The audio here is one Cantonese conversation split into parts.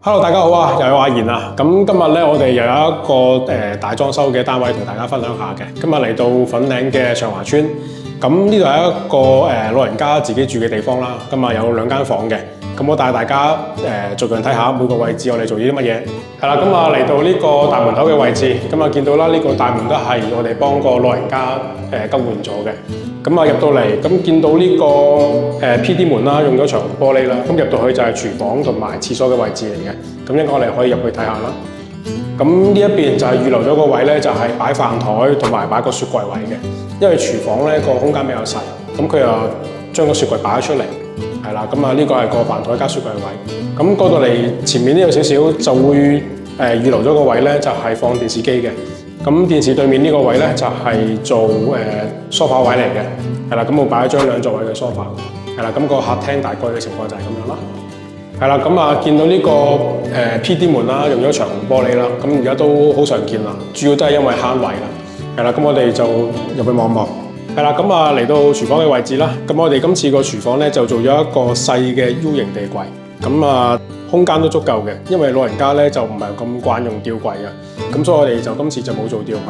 Hello， 大家好啊，又有阿賢啊。咁今日咧，我哋又有一個大裝修嘅單位同大家分享下嘅。今日嚟到粉嶺嘅上華村，咁呢度係一個老人家自己住嘅地方啦。咁啊有2間房嘅。咁我帶大家逐樣睇下每個位置我哋做啲乜嘢。係啦，咁啊嚟到呢個大門口嘅位置，咁啊見到啦，呢個大門都係我哋幫個老人家更換咗嘅。咁啊入到嚟，咁見到呢個PD 門啦，用咗長虹玻璃啦，咁入到去就係廚房同埋廁所嘅位置嚟嘅。咁應該我哋可以入去睇下啦。咁呢一邊就係預留咗個位咧，就係擺飯台同埋擺個雪櫃位嘅。因為廚房咧個空間比較細，咁佢又將個雪櫃擺咗出嚟，係啦。咁啊呢個係個飯台加雪櫃位。咁過到嚟前面呢有少少就會預留咗個位咧，就係放電視機嘅。咁電視對面呢個位咧就係做梳化位嚟嘅，係啦。咁我擺咗張2座位嘅梳化，係啦。咁個客廳大概嘅情況就係咁樣啦。係啦，咁啊見到呢個PD 門啦，用咗長虹玻璃啦，咁而家都好常見啦，主要都係因為慳位啦。係啦，咁我哋就入去望望。係啦，咁啊嚟到廚房嘅位置啦，咁我哋今次個廚房咧就做咗一個細嘅 U 型地櫃，咁啊空間都足夠嘅，因為老人家咧就唔係咁慣用吊櫃嘅，咁所以我哋就今次就冇做吊櫃。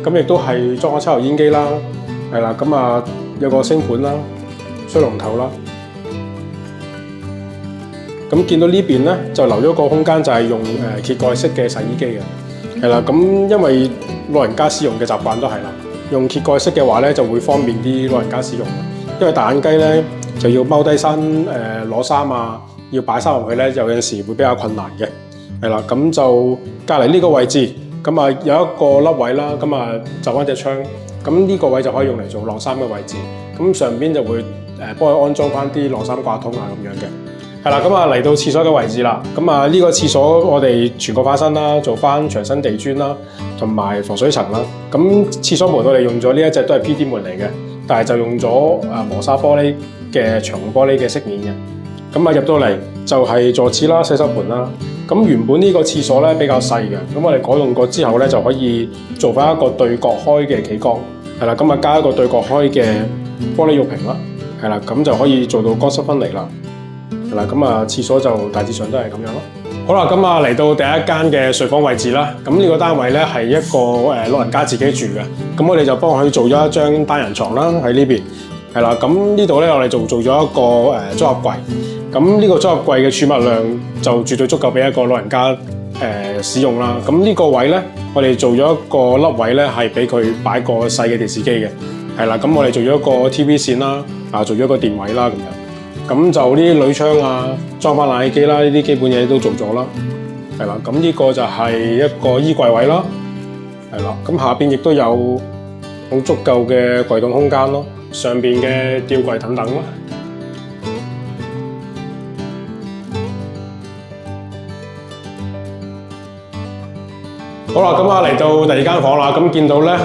咁亦都係裝咗抽油煙機啦，係啦，咁啊有個星盤啦、水龍頭啦。咁見到呢邊咧就留咗個空間，就係用揭蓋式嘅洗衣機嘅，係啦。咁因為老人家使用嘅習慣都係啦，用揭蓋式嘅話咧就會方便啲老人家使用。因為大眼雞咧就要踎低身攞衫啊，要擺衫入去咧，有陣時會比較困難嘅，係啦。咁就隔離呢個位置。咁啊有一個凹位啦，咁啊就翻隻窗，咁呢個位就可以用嚟做晾衫嘅位置。咁上邊就會幫佢安裝翻啲晾衫掛筒啊咁樣嘅。係啦，咁啊嚟到廁所嘅位置啦，咁啊呢個廁所我哋全個翻新啦，做翻牆身地磚啦，同埋防水層啦。咁廁所門我哋用咗呢一隻都係 PD 門嚟嘅，但係就用咗磨砂玻璃嘅長虹玻璃嘅飾面嘅。咁啊入到嚟就係坐廁啦、洗手盆啦。咁原本呢個廁所咧比較細嘅，咁我哋改動過之後咧就可以做翻一個對角開嘅企缸，係啦，咁啊加一個對角開嘅玻璃浴屏啦，係啦，咁就可以做到乾濕分離啦，係啦，咁啊廁所就大致上都係咁樣咯。好啦，咁啊嚟到第一間嘅睡房位置啦，咁呢個單位咧係一個老人家自己住嘅，咁我哋就幫佢做咗一張單人床啦喺呢邊，係啦，咁呢度咧我哋就做咗一個組合櫃。咁呢個組合櫃嘅儲物量就絕對足夠俾一個老人家使用啦。咁呢個位咧，我哋做咗一個凹位咧，係俾佢擺個細嘅電視機嘅，係啦。咁我哋做咗一個 TV 線啦，做咗一個電位啦咁樣。咁就呢啲鋁窗啊，裝翻冷氣機啦，呢啲基本嘢都做咗啦，係啦。咁呢個就係一個衣櫃位啦，係啦。咁下邊亦都有好足夠嘅櫃桶空間咯，上邊嘅吊櫃等等啦。好啦，咁啊嚟到第2間房啦，咁見到咧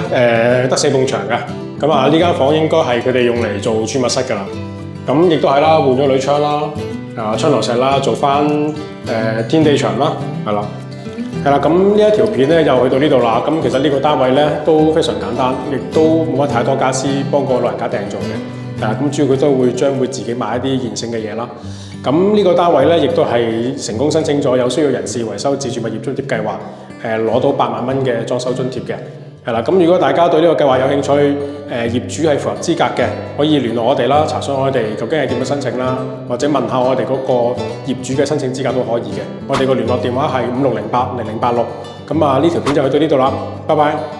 得4埲牆嘅，咁啊呢間房應該係佢哋用嚟做儲物室㗎啦。咁亦都係啦，換咗鋁窗啦，窗頭石啦，做翻天地牆啦，係啦，係啦。咁呢一條片咧又去到呢度啦。咁其實呢個單位咧都非常簡單，亦都冇乜太多家私幫個老人家訂做嘅。咁主要佢都會將會自己買一啲現成嘅嘢啦。咁呢個單位咧亦都係成功申請咗有需要人士維修自住物業津貼計劃。攞到8萬蚊嘅裝修津貼嘅，係啦。咁如果大家對呢個計劃有興趣，業主係符合資格嘅，可以聯絡我哋啦，查詢我哋究竟係點樣申請啦，或者問下我哋嗰個業主嘅申請資格都可以嘅。我哋個聯絡電話係56080086。咁啊呢條片就去到呢度啦，拜拜。